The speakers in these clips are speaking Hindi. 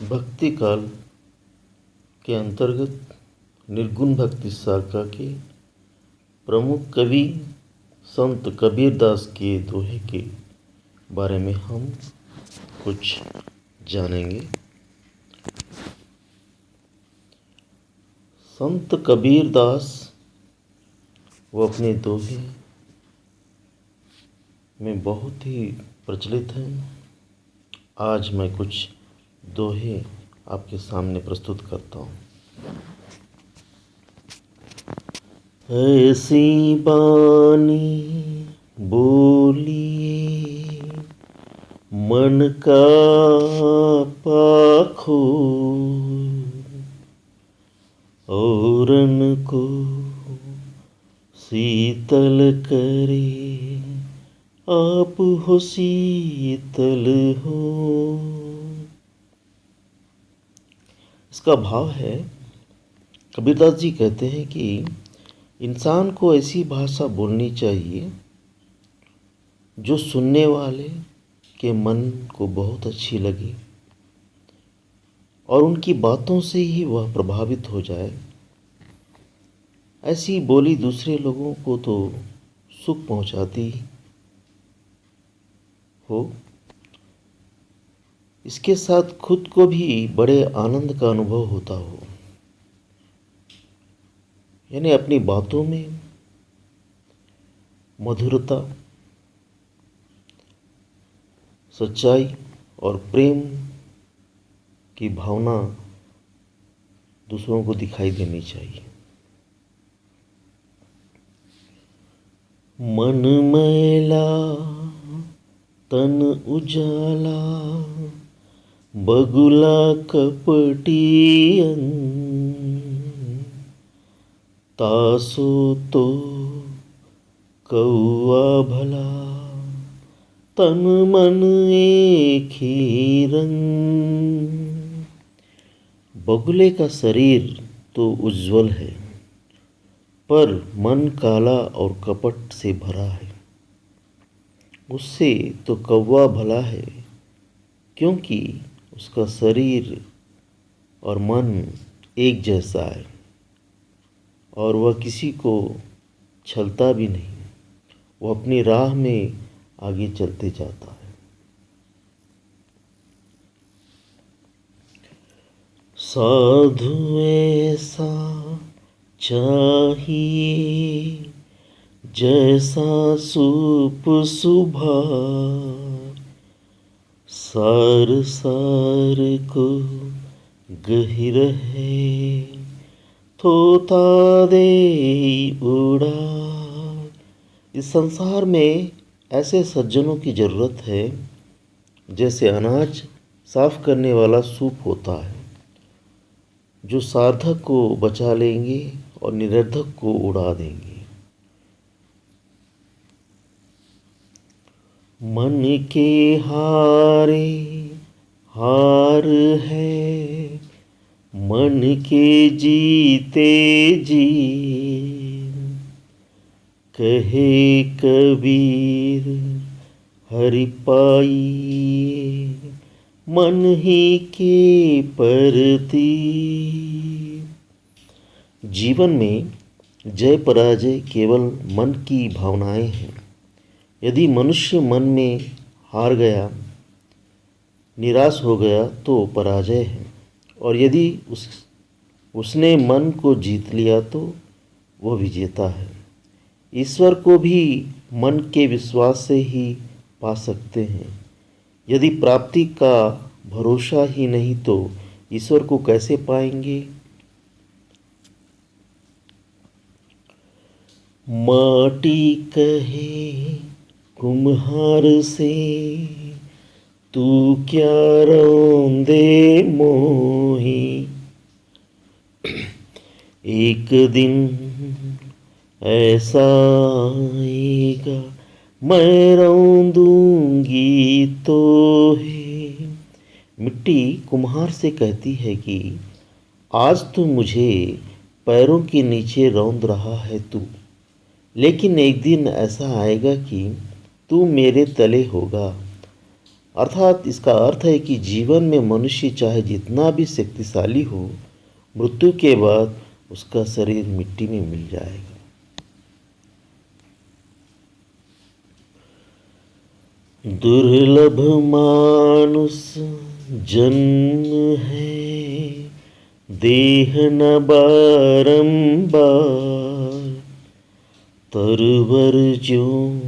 भक्ति काल के अंतर्गत निर्गुण भक्ति शाखा के प्रमुख कवि संत कबीरदास के दोहे के बारे में हम कुछ जानेंगे। संत कबीरदास वो अपने दोहे में बहुत ही प्रचलित हैं। आज मैं कुछ दोहे आपके सामने प्रस्तुत करता हूँ। ऐसी बानी बोलिए मन का पाखो, औरन को शीतल करे, आप हो शीतल हो। इसका भाव है, कबीरदास जी कहते हैं कि इंसान को ऐसी भाषा बोलनी चाहिए जो सुनने वाले के मन को बहुत अच्छी लगे और उनकी बातों से ही वह प्रभावित हो जाए। ऐसी बोली दूसरे लोगों को तो सुख पहुंचाती हो, इसके साथ खुद को भी बड़े आनंद का अनुभव होता हो। यानी अपनी बातों में मधुरता, सच्चाई और प्रेम की भावना दूसरों को दिखाई देनी चाहिए। मन मैला तन उजाला, बगुला कपटियन, तासो तो कौआ भला, तन मन एक ही रंग। बगुले का शरीर तो उज्जवल है, पर मन काला और कपट से भरा है। उससे तो कौवा भला है, क्योंकि उसका शरीर और मन एक जैसा है और वह किसी को छलता भी नहीं। वह अपनी राह में आगे चलते जाता है। साधु ऐसा चाहिए जैसा सूप सुभा, सार सार को गहिर है, थोता दे उड़ा। इस संसार में ऐसे सज्जनों की ज़रूरत है जैसे अनाज साफ करने वाला सूप होता है, जो सार्थक को बचा लेंगे और निरर्थक को उड़ा देंगे। मन के हारे हार है, मन के जीते जी, कहे कबीर हरि पाइए, मन ही के परती। जीवन में जय पराजय केवल मन की भावनाएं हैं। यदि मनुष्य मन में हार गया, निराश हो गया तो पराजय है, और यदि उसने मन को जीत लिया तो वह विजेता है। ईश्वर को भी मन के विश्वास से ही पा सकते हैं। यदि प्राप्ति का भरोसा ही नहीं तो ईश्वर को कैसे पाएंगे। माटी कहे कुम्हार से, तू क्या रौंदे मोही, एक दिन ऐसा आएगा मैं रौंदूंगी तो है। मिट्टी कुम्हार से कहती है कि आज तो मुझे पैरों के नीचे रौंद रहा है तू, लेकिन एक दिन ऐसा आएगा कि तू मेरे तले होगा। अर्थात इसका अर्थ है कि जीवन में मनुष्य चाहे जितना भी शक्तिशाली हो, मृत्यु के बाद उसका शरीर मिट्टी में मिल जाएगा। दुर्लभ मानुष जन्म है, देह न बारंबार, तरवर ज्यों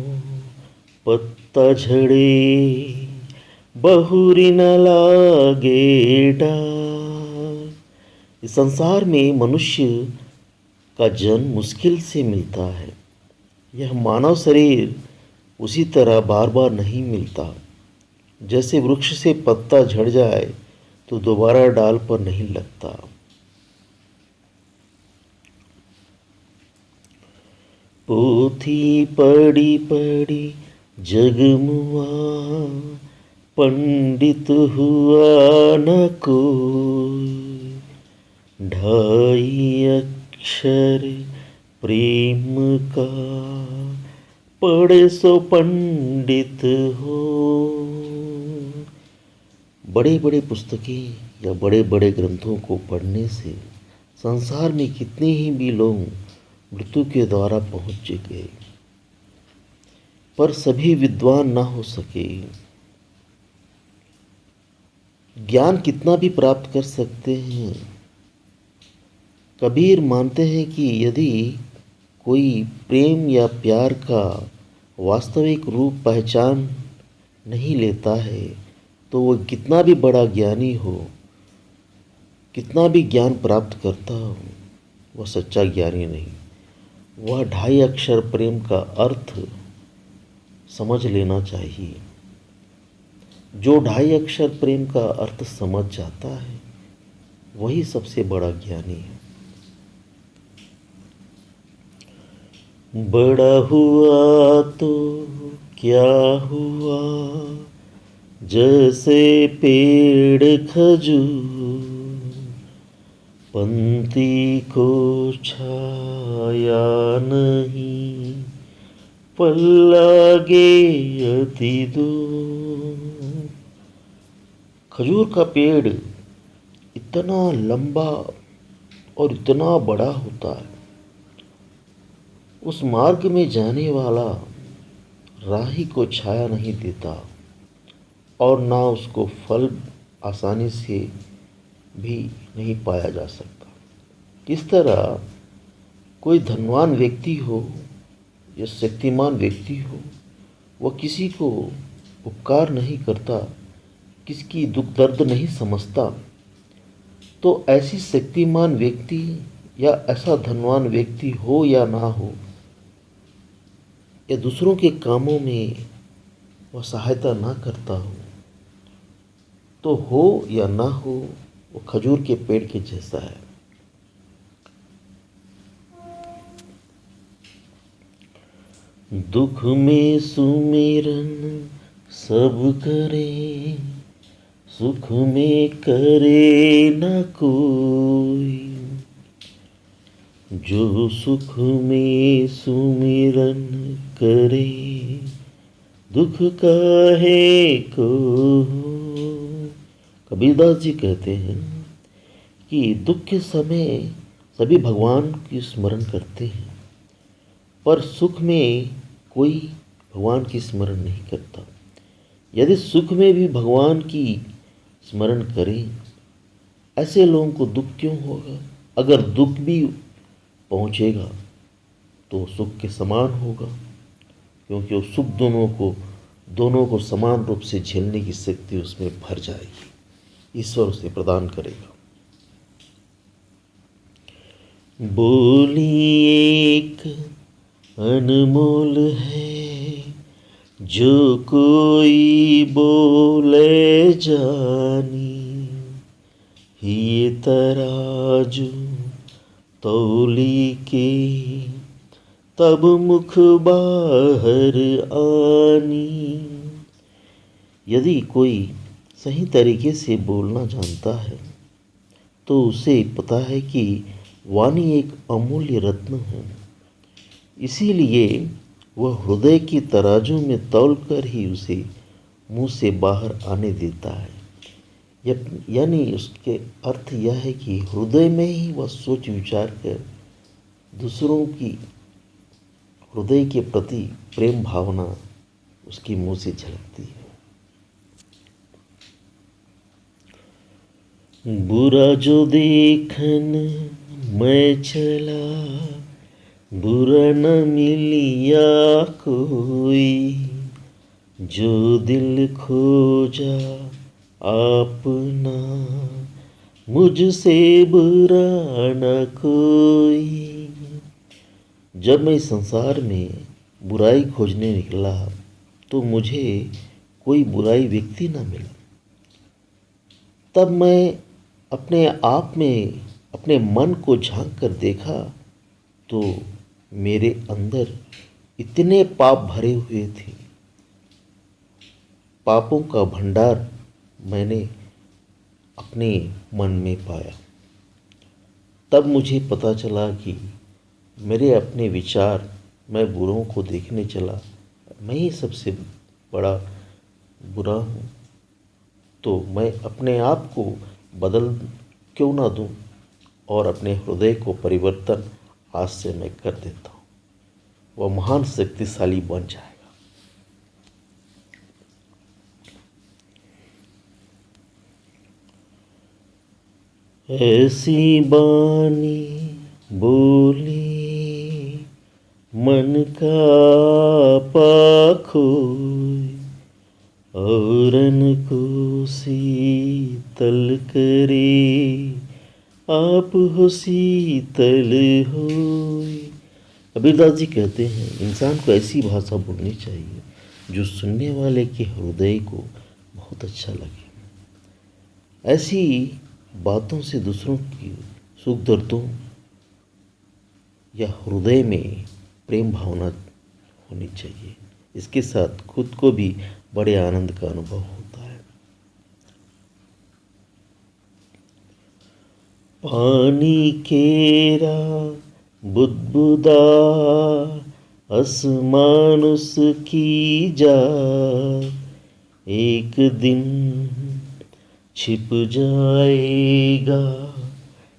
पत्ता झड़े, बहुरी न लागे डार। इस संसार में मनुष्य का जन्म मुश्किल से मिलता है। यह मानव शरीर उसी तरह बार बार नहीं मिलता। जैसे वृक्ष से पत्ता झड़ जाए तो दोबारा डाल पर नहीं लगता। पोथी पढ़ी पढ़ी जगमुआ, पंडित हुआ न कोई, ढाई अक्षर प्रेम का, पढ़े सो पंडित हो। बड़े बड़े पुस्तकें या बड़े बड़े ग्रंथों को पढ़ने से संसार में कितने ही भी लोग मृत्यु के द्वारा पहुंच गए, पर सभी विद्वान ना हो सके। ज्ञान कितना भी प्राप्त कर सकते हैं। कबीर मानते हैं कि यदि कोई प्रेम या प्यार का वास्तविक रूप पहचान नहीं लेता है तो वह कितना भी बड़ा ज्ञानी हो, कितना भी ज्ञान प्राप्त करता हो, वह सच्चा ज्ञानी नहीं। वह ढाई अक्षर प्रेम का अर्थ समझ लेना चाहिए। जो ढाई अक्षर प्रेम का अर्थ समझ जाता है वही सबसे बड़ा ज्ञानी है। बड़ा हुआ तो क्या हुआ, जैसे पेड़ खजूर, पंक्ति को छाया नहीं, पल लागे अति दूर। खजूर का पेड़ इतना लंबा और इतना बड़ा होता है, उस मार्ग में जाने वाला राही को छाया नहीं देता और ना उसको फल आसानी से भी नहीं पाया जा सकता। इस तरह कोई धनवान व्यक्ति हो या शक्तिमान व्यक्ति हो, वह किसी को उपकार नहीं करता, किसकी दुख दर्द नहीं समझता, तो ऐसी शक्तिमान व्यक्ति या ऐसा धनवान व्यक्ति हो या ना हो, या दूसरों के कामों में वह सहायता ना करता हो या ना हो, वो खजूर के पेड़ के जैसा है। दुख में सुमिरन सब करे, सुख में करे न कोई, जो सुख में सुमिरन करे, दुख काहे को। कबीरदास जी कहते हैं कि दुख के समय सभी भगवान की स्मरण करते हैं, पर सुख में कोई भगवान की स्मरण नहीं करता। यदि सुख में भी भगवान की स्मरण करें, ऐसे लोगों को दुख क्यों होगा? अगर दुख भी पहुंचेगा तो सुख के समान होगा, क्योंकि वो सुख दोनों को समान रूप से झेलने की शक्ति उसमें भर जाएगी, ईश्वर उसे प्रदान करेगा। बोली एक अनमोल है, जो कोई बोले जानी, ये तराजू तौली के तब मुख बाहर आनी। यदि कोई सही तरीके से बोलना जानता है तो उसे पता है कि वाणी एक अमूल्य रत्न है, इसीलिए वह हृदय की तराजू में तौल कर ही उसे मुंह से बाहर आने देता है। यानी उसके अर्थ यह है कि हृदय में ही वह सोच विचार कर दूसरों की हृदय के प्रति प्रेम भावना उसके मुंह से झलकती है। बुरा जो देखन मैं चला, बुरा न मिलिया कोई, जो दिल खोजा अपना, मुझसे बुरा न कोई। जब मैं संसार में बुराई खोजने निकला तो मुझे कोई बुराई व्यक्ति न मिला। तब मैं अपने आप में अपने मन को झांक कर देखा तो मेरे अंदर इतने पाप भरे हुए थे, पापों का भंडार मैंने अपने मन में पाया। तब मुझे पता चला कि मेरे अपने विचार, मैं बुरों को देखने चला, मैं ही सबसे बड़ा बुरा हूँ, तो मैं अपने आप को बदल क्यों ना दूँ और अपने हृदय को परिवर्तन आज से मैं कर देता हूँ, वह महान शक्तिशाली बन जाएगा। ऐसी बानी बोली मन का पाखोई, औरन को शीतल करे, आप हो शीतल होई। कबीरदास जी कहते हैं इंसान को ऐसी भाषा बोलनी चाहिए जो सुनने वाले के हृदय को बहुत अच्छा लगे। ऐसी बातों से दूसरों की सुख दर्दों या हृदय में प्रेम भावना होनी चाहिए। इसके साथ खुद को भी बड़े आनंद का अनुभव होता है। पानी केरा बुदबुदा, असमानुस की जा, एक दिन छिप जाएगा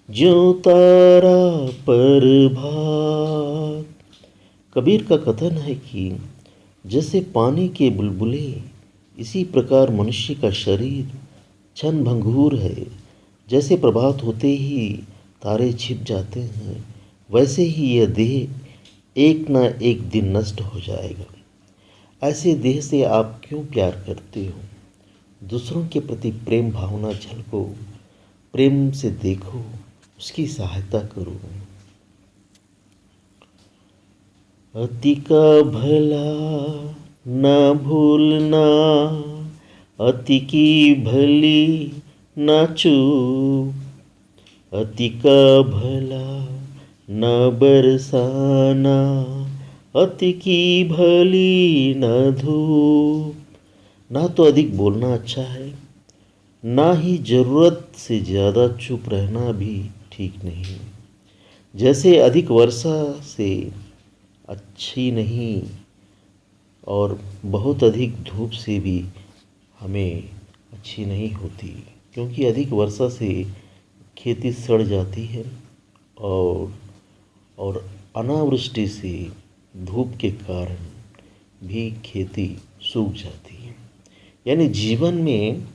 ज्यों तारा प्रभात। कबीर का कथन है कि जैसे पानी के बुलबुले, इसी प्रकार मनुष्य का शरीर क्षण भंगुर है। जैसे प्रभात होते ही तारे छिप जाते हैं, वैसे ही यह देह एक न एक दिन नष्ट हो जाएगा। ऐसे देह से आप क्यों प्यार करते हो? दूसरों के प्रति प्रेम भावना झलको, प्रेम से देखो, उसकी सहायता करो। अति का भला न भूलना, अति की भली न चूक, अति का भला न बरसाना, अति की भली न धूप। ना तो अधिक बोलना अच्छा है, ना ही जरूरत से ज़्यादा चुप रहना भी ठीक नहीं। जैसे अधिक वर्षा से अच्छी नहीं और बहुत अधिक धूप से भी हमें अच्छी नहीं होती, क्योंकि अधिक वर्षा से खेती सड़ जाती है और अनावृष्टि से धूप के कारण भी खेती सूख जाती है। यानी जीवन में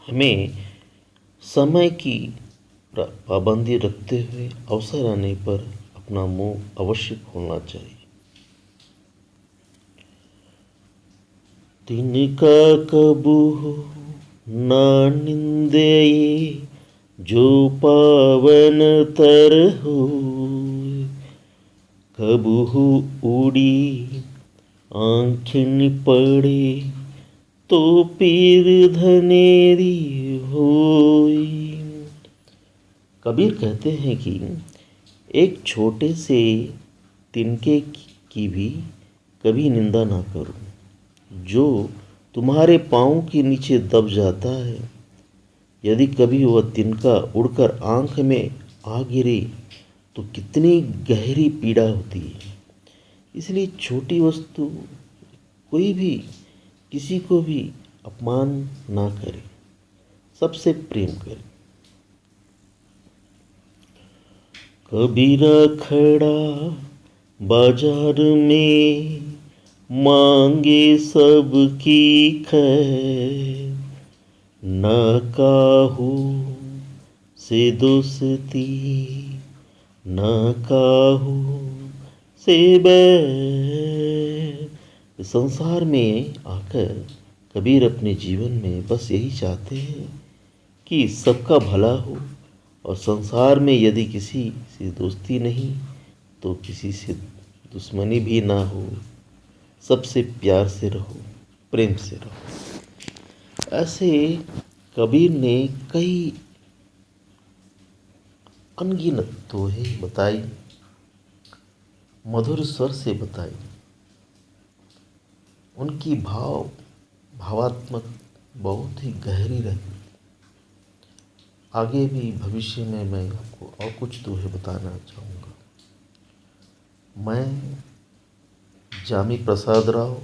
हमें समय की पाबंदी रखते हुए अवसर आने पर अपना मुंह अवश्य खोलना चाहिए। तिनका कबहु ना निंदे, जो पावन तर हो, कबहु उड़ी आँखिन पड़े, तो पीर धनेरी होई। कबीर कहते हैं कि एक छोटे से तिनके की भी कभी निंदा ना करो। जो तुम्हारे पाँव के नीचे दब जाता है, यदि कभी वह तिनका उड़कर आँख में आ गिरे तो कितनी गहरी पीड़ा होती है। इसलिए छोटी वस्तु कोई भी किसी को भी अपमान ना करें, सबसे प्रेम करें। कबीरा खड़ा बाजार में, मांगे सबकी खैर, ना काहू से दोस्ती, ना काहू से बैर। इस संसार में आकर कबीर अपने जीवन में बस यही चाहते हैं कि सबका भला हो, और संसार में यदि किसी से दोस्ती नहीं तो किसी से दुश्मनी भी ना हो, सबसे प्यार से रहो, प्रेम से रहो। ऐसे कबीर ने कई अनगिनत दोहे बताई, मधुर स्वर से बताई। उनकी भावात्मक बहुत ही गहरी रही। आगे भी भविष्य में मैं आपको और कुछ दोहे बताना चाहूँगा। मैं Jami Prasad Rao,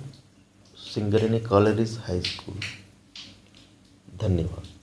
Singareni college high school. धन्यवाद।